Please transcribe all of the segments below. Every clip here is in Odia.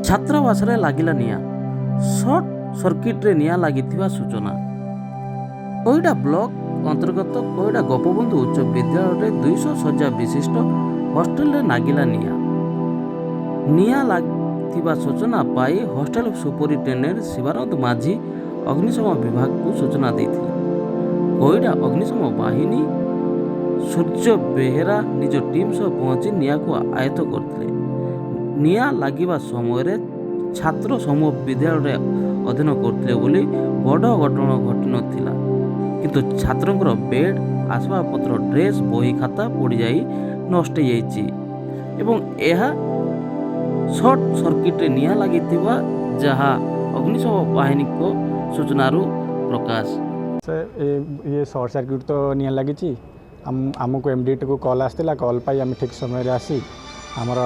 ଛାତ୍ରାବାସରେ ଲାଗିଲା ନିଆଁ। ସର୍ଟ ସର୍କିଟ୍ରେ ନିଆଁ ଲାଗିଥିବା ସୂଚନା। କୋଇଡ଼ା ବ୍ଲକ ଅନ୍ତର୍ଗତ କୋଇଡ଼ା ଗୋପବନ୍ଧୁ ଉଚ୍ଚ ବିଦ୍ୟାଳୟରେ 200 ଶଯ୍ୟା ବିଶିଷ୍ଟ ହଷ୍ଟେଲରେ ଲାଗିଲା ନିଆଁ। ନିଆଁ ଲାଗିଥିବା ସୂଚନା ପାଇ ହଷ୍ଟେଲ ସୁପରିଟେଣ୍ଡେଣ୍ଟ ଶିବାନନ୍ଦ ମାଝୀ ଅଗ୍ନିଶମ ବିଭାଗକୁ ସୂଚନା ଦେଇଥିଲେ। କୋଇଡ଼ା ଅଗ୍ନିଶମ ବାହିନୀ ସୂର୍ଯ୍ୟ ବେହେରା ନିଜ ଟିମ୍ ସହ ପହଞ୍ଚି ନିଆଁକୁ ଆୟତ୍ତ କରିଥିଲେ। ନିଆଁ ଲାଗିବା ସମୟରେ ଛାତ୍ର ସମୂହ ବିଦ୍ୟାଳୟରେ ଅଧ୍ୟୟନ କରୁଥିଲେ ବୋଲି ବଡ଼ ଘଟଣା ଘଟିନଥିଲା, କିନ୍ତୁ ଛାତ୍ରଙ୍କର ବେଡ୍, ଆସବାବପତ୍ର, ଡ୍ରେସ୍, ବହି, ଖାତା ପୋଡ଼ିଯାଇ ନଷ୍ଟ ହୋଇଯାଇଛି ଏବଂ ଏହା ସର୍ଟ ସର୍କିଟ୍ରେ ନିଆଁ ଲାଗିଥିବା ଯାହା ଅଗ୍ନିଶମ ବାହିନୀଙ୍କ ସୂଚନାରୁ ପ୍ରକାଶ। ये शॉर्ट सर्किट तो निया लगी आमको एमडी को कॉल आसाला। कॉल पाई आम ठीक समय आसी आमर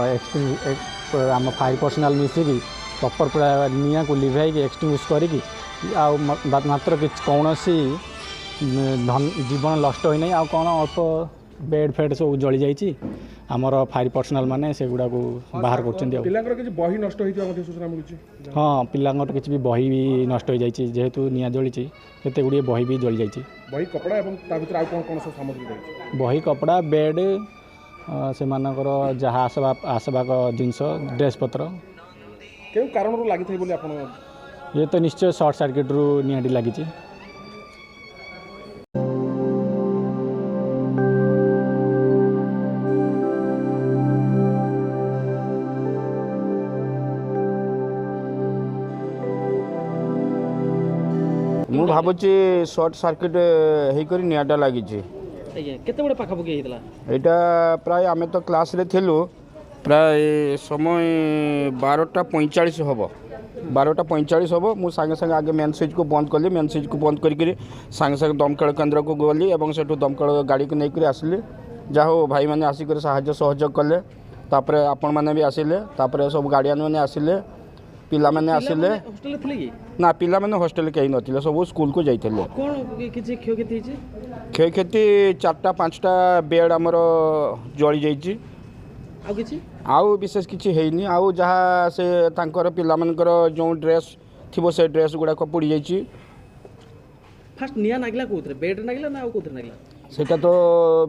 आम फायर पर्सनाल मिसिकी प्रॉपर पूरा निया को लिभाई एक्सटिंग्विश करी मात्र कौन जीवन नष्ट होना आ कौन अल्प बेड फेड सब जली जाइए। आमर फायर पर्सनाल माने से गुड़ा को बाहर कर बही नष्ट सूचना मिलूँ। हाँ पिलांर किसी भी बही भी नष्ट हो जाए जेहेतु निया जली केते गुड़िए बही भी जली जाइए। बही कपड़ा एवं कौन सब सामग्री बही कपड़ा बेड से जहाँ आसबाक जिनस ड्रेस पत्र क्यों कारण लगी ये तो निश्चय शॉर्ट सर्किट रु निहाटी लगी। ମୁଁ ଭାବୁଛି ସର୍ଟ ସର୍କିଟ୍ ହେଇକରି ନିଆଁଟା ଲାଗିଛି। କେତେ ବଡ଼ ପାଖାପାଖି ହେଇଥିଲା ଏଇଟା? ପ୍ରାୟ ଆମେ ତ କ୍ଲାସ୍ରେ ଥିଲୁ, ପ୍ରାୟ ସମୟ 12ଟା 45 ହେବ। 12ଟା 45 ହେବ। ମୁଁ ସାଙ୍ଗେ ସାଙ୍ଗେ ଆଗେ ମେନ୍ ସୁଇଚ୍କୁ ବନ୍ଦ କଲି। ମେନ୍ ସୁଇଚ୍କୁ ବନ୍ଦ କରିକିରି ସାଙ୍ଗେ ସାଙ୍ଗେ ଦମକଳ କେନ୍ଦ୍ରକୁ ଗଲି ଏବଂ ସେଠୁ ଦମକଳ ଗାଡ଼ିକୁ ନେଇକରି ଆସିଲି। ଯାହା ହଉ ଭାଇମାନେ ଆସିକରି ସାହାଯ୍ୟ ସହଯୋଗ କଲେ। ତାପରେ ଆପଣମାନେ ବି ଆସିଲେ। ତାପରେ ସବୁ ଗାର୍ଡ଼ିଆନ୍ ମାନେ ଆସିଲେ, ପିଲାମାନେ ଆସିଲେ। ନା ପିଲାମାନେ ହଷ୍ଟେଲ କେହି ନଥିଲେ, ସବୁ ସ୍କୁଲକୁ ଯାଇଥିଲେ। କ୍ଷୟକ୍ଷତି 4ଟା 5ଟା ବେଡ୍ ଆମର ଜଳି ଯାଇଛି। ଆଉ ବିଶେଷ କିଛି ହେଇନି। ଆଉ ଯାହା ସେ ତାଙ୍କର ପିଲାମାନଙ୍କର ଯେଉଁ ଡ୍ରେସ୍ ଥିବ ସେ ଡ୍ରେସ୍ ଗୁଡ଼ାକ ପୋଡ଼ି ଯାଇଛି। ଫାଷ୍ଟ ନିଆଁ ଲାଗିଲା କୋଉଥିରେ? ବେଡ୍ ଲାଗିଲା ନା ଆଉ କୋଉଥିରେ ଲାଗିଲା? ସେଇଟା ତ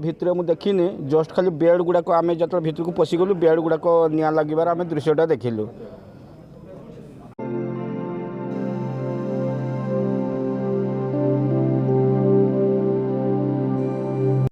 ଭିତରେ ମୁଁ ଦେଖିନି। ଜଷ୍ଟ ଖାଲି ବେଡ୍ ଗୁଡ଼ାକ ଆମେ ଯେତେବେଳେ ଭିତରକୁ ପଶିଗଲୁ ବେଡ୍ ଗୁଡ଼ାକ ନିଆଁ ଲାଗିବାର ଆମେ ଦୃଶ୍ୟଟା ଦେଖିଲୁ।